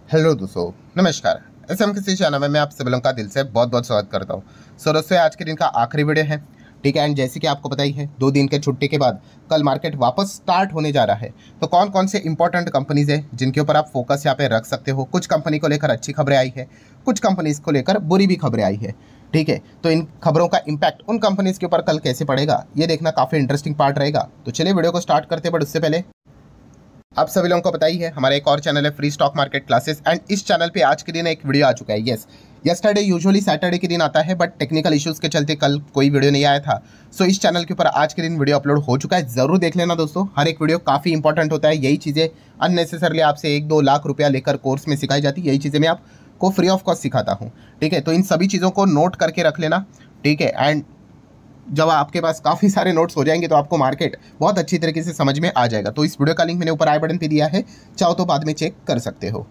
Hello दोस्तों, नमस्कार। SM किसी चैनल में मैं आप सभी लोगों का दिल से बहुत बहुत स्वागत करता हूं। सो दोस्तों, आज के दिन का आखिरी वीडियो है, ठीक है। एंड जैसे कि आपको पता ही है, 2 दिन के छुट्टी के बाद कल मार्केट वापस स्टार्ट होने जा रहा है। तो कौन कौन से इंपॉर्टेंट कंपनीज है जिनके ऊपर आप फोकस यहाँ पे रख सकते हो। कुछ कंपनी को लेकर अच्छी खबरें आई है, कुछ कंपनीज को लेकर बुरी भी खबरें आई है, ठीक है। तो इन खबरों का इम्पैक्ट उन कंपनीज के ऊपर कल कैसे पड़ेगा, ये देखना काफ़ी इंटरेस्टिंग पार्ट रहेगा। तो चलिए वीडियो को स्टार्ट करते हैं, बट उससे पहले आप सभी लोगों को पता ही है, हमारा एक और चैनल है free stock market classes. And इस चैनल पे आज के दिन एक वीडियो आ चुका है। यस, यस्टरडे यूजुअली सैटरडे के दिन आता है, बट टेक्निकल इश्यूज के चलते कल कोई वीडियो नहीं आया था। सो इस चैनल के ऊपर आज के दिन वीडियो अपलोड हो चुका है, जरूर देख लेना दोस्तों। हर एक वीडियो काफ़ी इंपॉर्टेंट होता है। यही चीज़ें अननेसेसरली आपसे 1-2 लाख रुपया लेकर कोर्स में सिखाई जाती है, यही चीज़ें मैं आपको फ्री ऑफ कॉस्ट सिखाता हूँ, ठीक है। तो इन सभी चीज़ों को नोट करके रख लेना, ठीक है। एंड जब आपके पास काफ़ी सारे नोट्स हो जाएंगे तो आपको मार्केट बहुत अच्छी तरीके से समझ में आ जाएगा। तो इस वीडियो का लिंक मैंने ऊपर आई बटन पे दिया है, चाहो तो बाद में चेक कर सकते हो।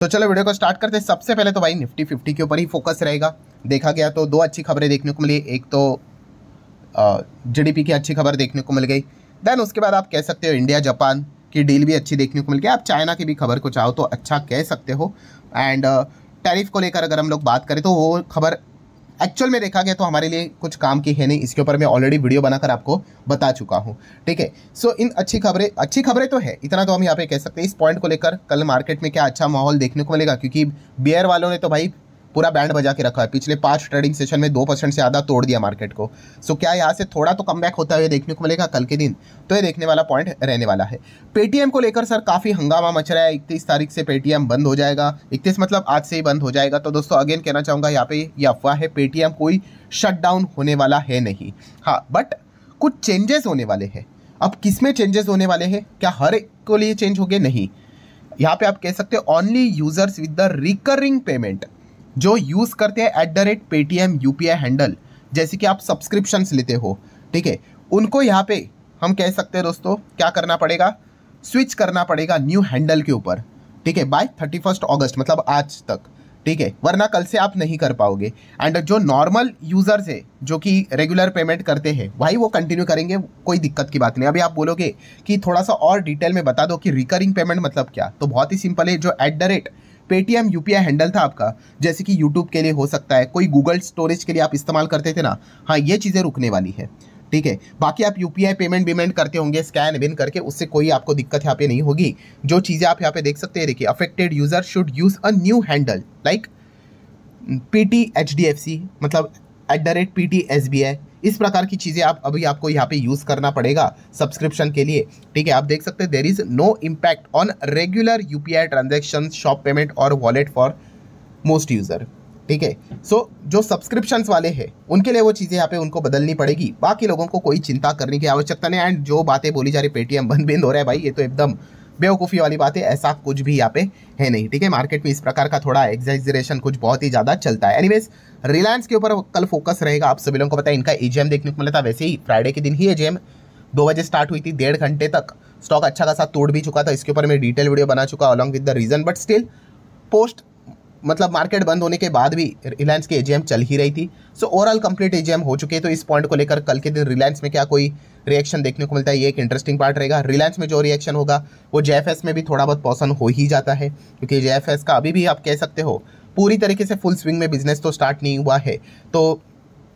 तो चलो वीडियो को स्टार्ट करते हैं। सबसे पहले तो भाई निफ्टी 50 के ऊपर ही फोकस रहेगा। देखा गया तो 2 अच्छी खबरें देखने को मिली। एक तो जीडीपी की अच्छी खबर देखने को मिल गई। देन उसके बाद आप कह सकते हो इंडिया जापान की डील भी अच्छी देखने को मिल गई। आप चाइना की भी खबर को चाहो तो अच्छा कह सकते हो। एंड टैरिफ को लेकर अगर हम लोग बात करें तो वो खबर एक्चुअल में देखा गया तो हमारे लिए कुछ काम की है नहीं। इसके ऊपर मैं ऑलरेडी वीडियो बनाकर आपको बता चुका हूं, ठीक है। सो इन अच्छी खबरें तो है, इतना तो हम यहाँ पे कह सकते हैं। इस पॉइंट को लेकर कल मार्केट में क्या अच्छा माहौल देखने को मिलेगा, क्योंकि बियर वालों ने तो भाई पूरा बैंड बजा के रखा है। पिछले 5 ट्रेडिंग सेशन में 2% से ज़्यादा तोड़ दिया मार्केट को। सो क्या यहाँ से थोड़ा तो कमबैक होता हुआ देखने को मिलेगा कल के दिन, तो ये देखने वाला पॉइंट रहने वाला है। पेटीएम को लेकर सर काफ़ी हंगामा मच रहा है। 31 तारीख से पेटीएम बंद हो जाएगा। 31 मतलब आज से ही बंद हो जाएगा। तो दोस्तों अगेन कहना चाहूँगा, यहाँ पे ये अफवाह है, पेटीएम कोई शट डाउन होने वाला है नहीं। हाँ, बट कुछ चेंजेस होने वाले हैं। अब किस में चेंजेस होने वाले हैं, क्या हर एक को लिए चेंज हो गए? नहीं। यहाँ पे आप कह सकते हो only users with the recurring payment, जो यूज करते हैं @पेटीएम यूपीआई हैंडल, जैसे कि आप सब्सक्रिप्शंस लेते हो, ठीक है, उनको यहाँ पे हम कह सकते हैं दोस्तों क्या करना पड़ेगा, स्विच करना पड़ेगा न्यू हैंडल के ऊपर, ठीक है, बाय 31 अगस्त मतलब आज तक, ठीक है। वरना कल से आप नहीं कर पाओगे। एंड जो नॉर्मल यूजर्स है जो कि रेगुलर पेमेंट करते हैं, भाई वो कंटिन्यू करेंगे, कोई दिक्कत की बात नहीं। अभी आप बोलोगे कि थोड़ा सा और डिटेल में बता दो कि रिकरिंग पेमेंट मतलब क्या, तो बहुत ही सिंपल है। जो पेटीएम यूपीआई हैंडल था आपका, जैसे कि यूट्यूब के लिए हो सकता है, कोई गूगल स्टोरेज के लिए आप इस्तेमाल करते थे ना, हाँ ये चीज़ें रुकने वाली है, ठीक है। बाकी आप यूपीआई पेमेंट करते होंगे स्कैन विन करके, उससे कोई आपको दिक्कत यहाँ पे नहीं होगी। जो चीज़ें आप यहाँ पे देख सकते हैं, देखिए, affected user should use a new handle like PTHDFC मतलब @PTSBI, इस प्रकार की चीज़ें आप अभी आपको यहाँ पे यूज़ करना पड़ेगा सब्सक्रिप्शन के लिए, ठीक है। आप देख सकते हैं there is no impact on regular UPI transaction, shop payment और वॉलेट फॉर मोस्ट यूज़र, ठीक है। सो जो सब्सक्रिप्शंस वाले हैं उनके लिए वो चीज़ें यहाँ पे उनको बदलनी पड़ेगी। बाकी लोगों को कोई चिंता करने की आवश्यकता नहीं। एंड जो बातें बोली जा रही पेटीएम बंद हो रहा है, भाई ये तो एकदम बेवकूफ़ी वाली बात है। ऐसा कुछ भी यहाँ पे है नहीं, ठीक है। मार्केट में इस प्रकार का थोड़ा एग्जैजरेशन कुछ बहुत ही ज़्यादा चलता है। एनीवेज, रिलायंस के ऊपर कल फोकस रहेगा। आप सभी लोगों को पता है इनका एजीएम देखने को मिला था। वैसे ही फ्राइडे के दिन ही एजीएम 2 बजे स्टार्ट हुई थी, 1.5 घंटे तक स्टॉक अच्छा खासा तोड़ भी चुका था। इसके ऊपर मैं डिटेल वीडियो बना चुका along with the reason, but still post मतलब मार्केट बंद होने के बाद भी रिलायंस की एजीएम चल ही रही थी। सो ओवरऑल कंप्लीट एजीएम हो चुके हैं। तो इस पॉइंट को लेकर कल के दिन रिलायंस में क्या कोई रिएक्शन देखने को मिलता है, ये एक इंटरेस्टिंग पार्ट रहेगा। रिलायंस में जो रिएक्शन होगा वो जेएफएस में भी थोड़ा बहुत पॉसन हो ही जाता है, क्योंकि जेएफएस का अभी भी आप कह सकते हो पूरी तरीके से फुल स्विंग में बिजनेस तो स्टार्ट नहीं हुआ है। तो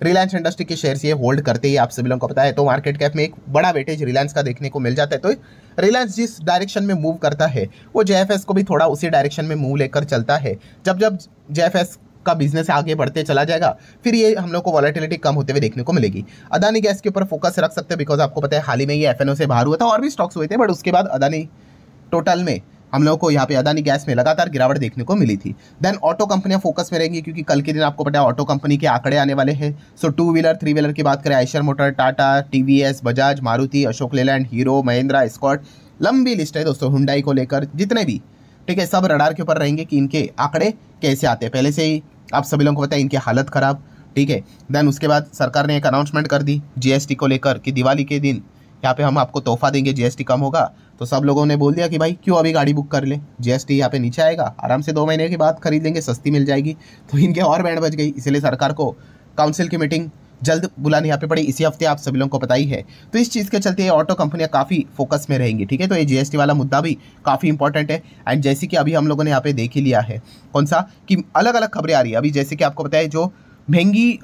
रिलायंस इंडस्ट्री के शेयर्स ये होल्ड करते ही आप सभी लोगों को पता है। तो मार्केट कैप में एक बड़ा वेटेज रिलायंस का देखने को मिल जाता है। तो रिलायंस जिस डायरेक्शन में मूव करता है वो जेएफएस को भी थोड़ा उसी डायरेक्शन में मूव लेकर चलता है। जब जब जेएफएस का बिजनेस आगे बढ़ते चला जाएगा, फिर ये हम लोग को वॉलेटिलिटी कम होते हुए देखने को मिलेगी। अदानी गैस के ऊपर फोकस रख सकते हैं, बिकॉज आपको पता है हाल ही में ये एफएनओ से बाहर हुआ था, और भी स्टॉक्स हुए थे, बट उसके बाद अदानी टोटल में हम लोगों को यहाँ पे अदानी गैस में लगातार गिरावट देखने को मिली थी। देन ऑटो कंपनियां फोकस में रहेंगी, क्योंकि कल के दिन आपको पता है ऑटो कंपनी के आंकड़े आने वाले हैं। सो 2 व्हीलर 3 व्हीलर की बात करें, Eicher motor, Tata, TVS, Bajaj, Maruti, Ashok Leyland, Hero, Mahindra, स्कॉट, लंबी लिस्ट है दोस्तों। हुंडई को लेकर जितने भी, ठीक है, सब रडार के ऊपर रहेंगे कि इनके आंकड़े कैसे आते हैं। पहले से ही आप सभी लोगों को पता है इनकी हालत खराब, ठीक है। देन उसके बाद सरकार ने एक अनाउंसमेंट कर दी जीएसटी को लेकर कि दिवाली के दिन यहाँ पे हम आपको तोहफा देंगे, जीएसटी कम होगा। तो सब लोगों ने बोल दिया कि भाई क्यों अभी गाड़ी बुक कर ले, जीएसटी यहाँ पे नीचे आएगा, आराम से 2 महीने के बाद खरीद लेंगे, सस्ती मिल जाएगी। तो इनके और बैंड बज गई। इसलिए सरकार को काउंसिल की मीटिंग जल्द बुलानी यहाँ पे पड़ी, इसी हफ्ते आप सभी लोगों को पता ही है। तो इस चीज़ के चलते ये ऑटो कंपनियां काफ़ी फोकस में रहेंगी, ठीक है। तो ये जीएसटी वाला मुद्दा भी काफ़ी इंपॉर्टेंट है। एंड जैसे कि अभी हम लोगों ने यहाँ पे देख ही लिया है कौन सा कि अलग अलग खबरें आ रही है अभी, जैसे कि आपको पता है जो महंगी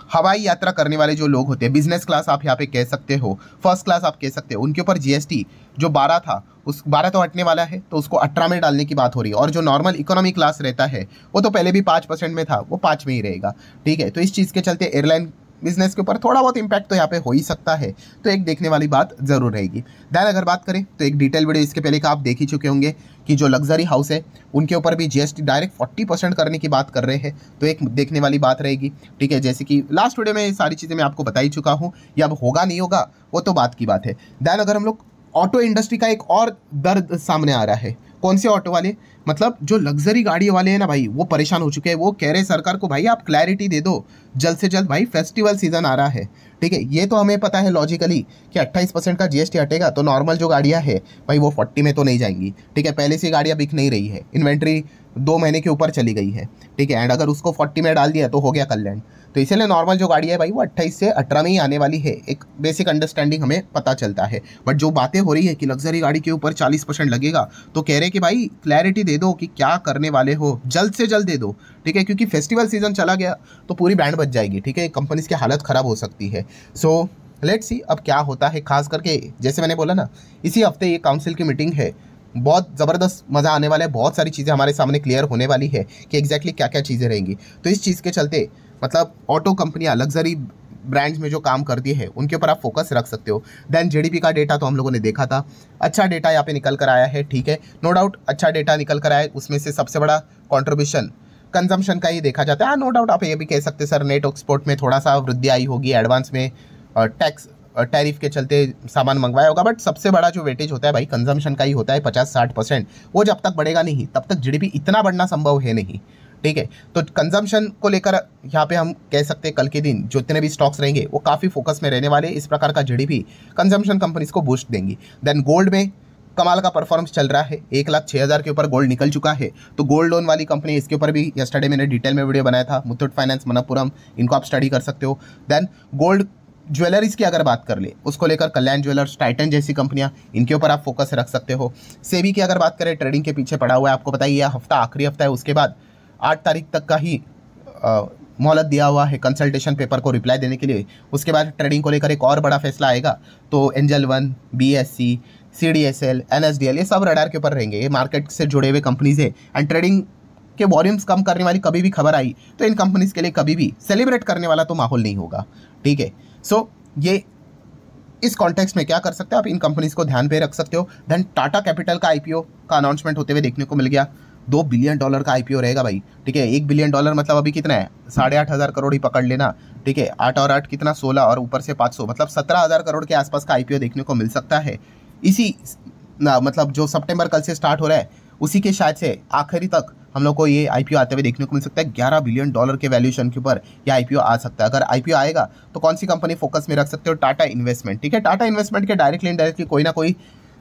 हवाई यात्रा करने वाले जो लोग होते हैं, बिजनेस क्लास आप यहाँ पे कह सकते हो, फर्स्ट क्लास आप कह सकते हो, उनके ऊपर जीएसटी जो 12 था उस 12 तो हटने वाला है, तो उसको 18 में डालने की बात हो रही है। और जो नॉर्मल इकोनॉमी क्लास रहता है वो तो पहले भी 5% में था, वो 5 में ही रहेगा, ठीक है। तो इस चीज़ के चलते एयरलाइन बिजनेस के ऊपर थोड़ा बहुत इंपैक्ट तो यहाँ पे हो ही सकता है, तो एक देखने वाली बात जरूर रहेगी। दैन अगर बात करें तो एक डिटेल वीडियो इसके पहले का आप देख ही चुके होंगे कि जो लग्जरी हाउस है उनके ऊपर भी जीएसटी डायरेक्ट 40% करने की बात कर रहे हैं, तो एक देखने वाली बात रहेगी, ठीक है। जैसे कि लास्ट वीडियो में ये सारी चीज़ें मैं आपको बता ही चुका हूँ, या अब होगा नहीं होगा वो तो बात की बात है। दैन अगर हम लोग ऑटो इंडस्ट्री का एक और दर्द सामने आ रहा है, कौन से ऑटो वाले, मतलब जो लग्जरी गाड़ी वाले हैं ना भाई, वो परेशान हो चुके हैं। वो कह रहे सरकार को भाई आप क्लैरिटी दे दो जल्द से जल्द, भाई फेस्टिवल सीजन आ रहा है, ठीक है। ये तो हमें पता है लॉजिकली कि 28% का जीएसटी हटेगा तो नॉर्मल जो गाड़ियां है भाई वो 40 में तो नहीं जाएंगी, ठीक है। पहले से गाड़ियां बिक नहीं रही है, इन्वेंट्री 2 महीने के ऊपर चली गई है, ठीक है। एंड अगर उसको 40 में डाल दिया तो हो गया कल्याण। तो इसलिए नॉर्मल जो गाड़ी है भाई वो 28 से 18 में ही आने वाली है, एक बेसिक अंडरस्टैंडिंग हमें पता चलता है। बट जो बातें हो रही है कि लग्जरी गाड़ी के ऊपर 40% लगेगा, तो कह रहे कि भाई क्लैरिटी दे दो कि क्या करने वाले हो, जल्द से जल्द दे दो, ठीक है। क्योंकि फेस्टिवल सीजन चला गया तो पूरी बैंड बच जाएगी, ठीक है। कंपनीज की हालत ख़राब हो सकती है। सो लेट्स सी अब क्या होता है। खास करके जैसे मैंने बोला ना, इसी हफ्ते ये काउंसिल की मीटिंग है, बहुत ज़बरदस्त मज़ा आने वाला है, बहुत सारी चीज़ें हमारे सामने क्लियर होने वाली है कि एग्जैक्टली क्या क्या चीज़ें रहेंगी। तो इस चीज़ के चलते मतलब ऑटो कंपनियां लग्जरी ब्रांड्स में जो काम करती है उनके ऊपर आप फोकस रख सकते हो। देन जीडीपी का डेटा तो हम लोगों ने देखा था, अच्छा डेटा यहाँ पे निकल कर आया है, ठीक है, नो डाउट अच्छा डेटा निकल कर आया। उसमें से सबसे बड़ा कॉन्ट्रीब्यूशन कंजम्पशन का ही देखा जाता है। नो डाउट आप ये भी कह सकते हैं सर नेट एक्सपोर्ट में थोड़ा सा वृद्धि आई होगी, एडवांस में टैक्स टैरिफ के चलते सामान मंगवाया होगा, बट सबसे बड़ा जो वेटेज होता है भाई कंजम्पशन का ही होता है, 50-60%। वो जब तक बढ़ेगा नहीं तब तक जीडीपी इतना बढ़ना संभव है नहीं, ठीक है। तो कंजम्पशन को लेकर यहाँ पे हम कह सकते हैं कल के दिन जितने भी स्टॉक्स रहेंगे वो काफ़ी फोकस में रहने वाले। इस प्रकार का जीडीपी कंजम्पशन कंपनीज को बूस्ट देंगी। देन गोल्ड में कमाल का परफॉर्मेंस चल रहा है, 1,06,000 के ऊपर गोल्ड निकल चुका है। तो गोल्ड लोन वाली कंपनी, इसके ऊपर भी यस्टरडे मैंने डिटेल में वीडियो बनाया था, मुथूट फाइनेंस, मनप्पुरम, इनको आप स्टडी कर सकते हो। देन गोल्ड ज्वेलरीज की अगर बात कर ले, उसको लेकर कल्याण ज्वेलर्स, टाइटन जैसी कंपनियां, इनके ऊपर आप फोकस रख सकते हो। सेबी की अगर बात करें, ट्रेडिंग के पीछे पड़ा हुआ है, आपको पता ही है हफ्ता आखिरी हफ्ता है, उसके बाद 8 तारीख तक का ही मोहलत दिया हुआ है कंसल्टेशन पेपर को रिप्लाई देने के लिए। उसके बाद ट्रेडिंग को लेकर एक और बड़ा फैसला आएगा, तो angel one, BSc, CDSL, NSDL, ये सब रडार के ऊपर रहेंगे। ये मार्केट से जुड़े हुए कंपनीज है एंड ट्रेडिंग के वॉल्यूम्स कम करने वाली कभी भी खबर आई तो इन कंपनीज के लिए कभी भी सेलिब्रेट करने वाला तो माहौल नहीं होगा, ठीक है। सो ये इस कॉन्टेक्स्ट में क्या कर सकते हो आप, इन कंपनीज को ध्यान पे रख सकते हो। देन टाटा कैपिटल का आईपीओ का अनाउंसमेंट होते हुए देखने को मिल गया, $2 बिलियन का आईपीओ रहेगा भाई, ठीक है। $1 बिलियन मतलब अभी कितना है, 8,500 करोड़ ही पकड़ लेना, ठीक है। 8 और 8 कितना, 16 और ऊपर से 500, मतलब 17,000 करोड़ के आसपास का आईपीओ देखने को मिल सकता है। इसी मतलब जो सितंबर कल से स्टार्ट हो रहा है उसी के शायद से आखिरी तक हम लोग को ये आईपीओ आते हुए देखने को मिल सकता है। $11 बिलियन के वैल्यूएशन के ऊपर ये आईपीओ आ सकता है। अगर आईपीओ आएगा तो कौन सी कंपनी फोकस में रख सकते हो, टाटा इन्वेस्टमेंट, ठीक है। टाटा इन्वेस्टमेंट के डायरेक्टली इनडायरेक्टली कोई ना कोई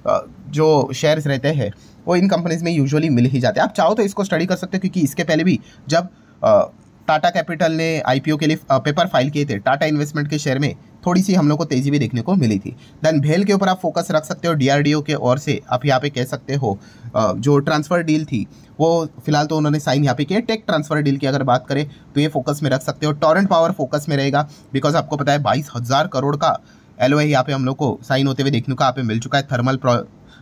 जो शेयर्स रहते हैं वो इन कंपनीज में यूजुअली मिल ही जाते हैं। आप चाहो तो इसको स्टडी कर सकते हो, क्योंकि इसके पहले भी जब टाटा कैपिटल ने आईपीओ के लिए पेपर फाइल किए थे, टाटा इन्वेस्टमेंट के शेयर में थोड़ी सी हम लोग को तेजी भी देखने को मिली थी। देन भेल के ऊपर आप फोकस रख सकते हो, डीआरडीओ के ओर से आप यहाँ पे कह सकते हो जो ट्रांसफर डील थी वो फिलहाल तो उन्होंने साइन यहाँ पे किया। टेक ट्रांसफर डील की अगर बात करें तो ये फोकस में रख सकते हो। टॉरेंट पावर फोकस में रहेगा, बिकॉज आपको पता है 22,000 करोड़ का एलओए यहाँ पे हम लोग को साइन होते हुए देखने को यहाँ पे मिल चुका है। थर्मल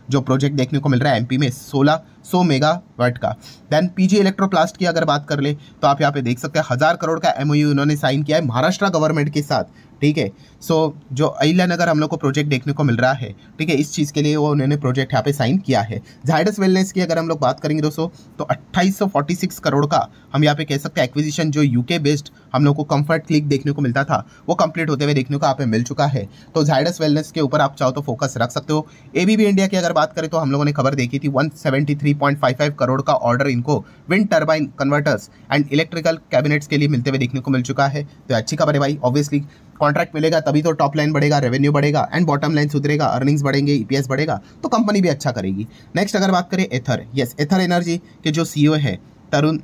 जो प्रोजेक्ट देखने को मिल रहा है एमपी में 1600 मेगावाट का। देन पीजी इलेक्ट्रोप्लास्ट की अगर बात कर ले तो आप यहाँ पे देख सकते हैं 1000 करोड़ का एमओयू उन्होंने साइन किया है महाराष्ट्र गवर्नमेंट के साथ, ठीक है। सो जो अहिल्यानगर हम लोग को प्रोजेक्ट देखने को मिल रहा है, ठीक है, इस चीज़ के लिए वो उन्होंने प्रोजेक्ट यहाँ पे साइन किया है। जायडस वेलनेस की अगर हम लोग बात करेंगे दोस्तों तो 2846 करोड़ का हम यहाँ पे कह सकते हैं एक्विजिशन जो यूके बेस्ड हम लोग को कंफर्ट क्लिक देखने को मिलता था वो कंप्लीट होते हुए देखने को यहाँ पे मिल चुका है। तो जायडस वेलनेस के ऊपर आप चाहो तो फोकस रख सकते हो। एबीबी इंडिया की अगर बात करें तो हम लोगों ने खबर देखी थी 173.55 करोड़ का ऑर्डर इनको wind turbine converters and electrical cabinets के लिए मिलते हुए देखने को मिल चुका है। तो अच्छी खबर है भाई, ऑब्वियसली कॉन्ट्रैक्ट मिलेगा तभी तो टॉप लाइन बढ़ेगा, रेवेन्यू बढ़ेगा एंड बॉटम लाइन सुधरेगा, अर्निंग्स बढ़ेंगे, ईपीएस बढ़ेगा, तो कंपनी भी अच्छा करेगी। नेक्स्ट अगर बात करें एथर, यस एथर एनर्जी के जो सीईओ है तरुण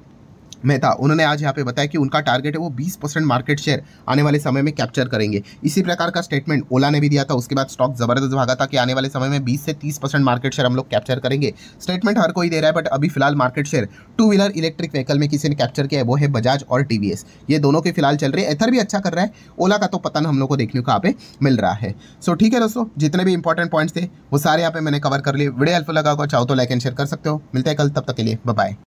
मेहता, उन्होंने आज यहाँ पे बताया कि उनका टारगेट है वो 20% मार्केट शेयर आने वाले समय में कैप्चर करेंगे। इसी प्रकार का स्टेटमेंट ओला ने भी दिया था। उसके बाद स्टॉक जबरदस्त भागा था कि आने वाले समय में 20 से 30% मार्केट शेयर हम लोग कैप्चर करेंगे। स्टेटमेंट हर कोई दे रहा है, बट अभी फिलहाल market share two wheeler electric vehicle में किसी ने कैप्चर किया है, वो है बजाज और टीवीएस। ये दोनों के फिलहाल चल रहे हैं। एथर भी अच्छा कर रहा है, ओला का तो पतन हम लोग को देखने को यहाँ पे मिल रहा है। सो ठीक है दोस्तों, जितने भी इंपॉर्टेंट पॉइंट्स थे वो सारे यहाँ पे मैंने कवर कर लिए। वीडियो हेल्पफुल लगा होगा, चाहो तो लाइक एंड शेयर कर सकते हो। मिलते हैं कल, तब तक के लिए बाय बाय।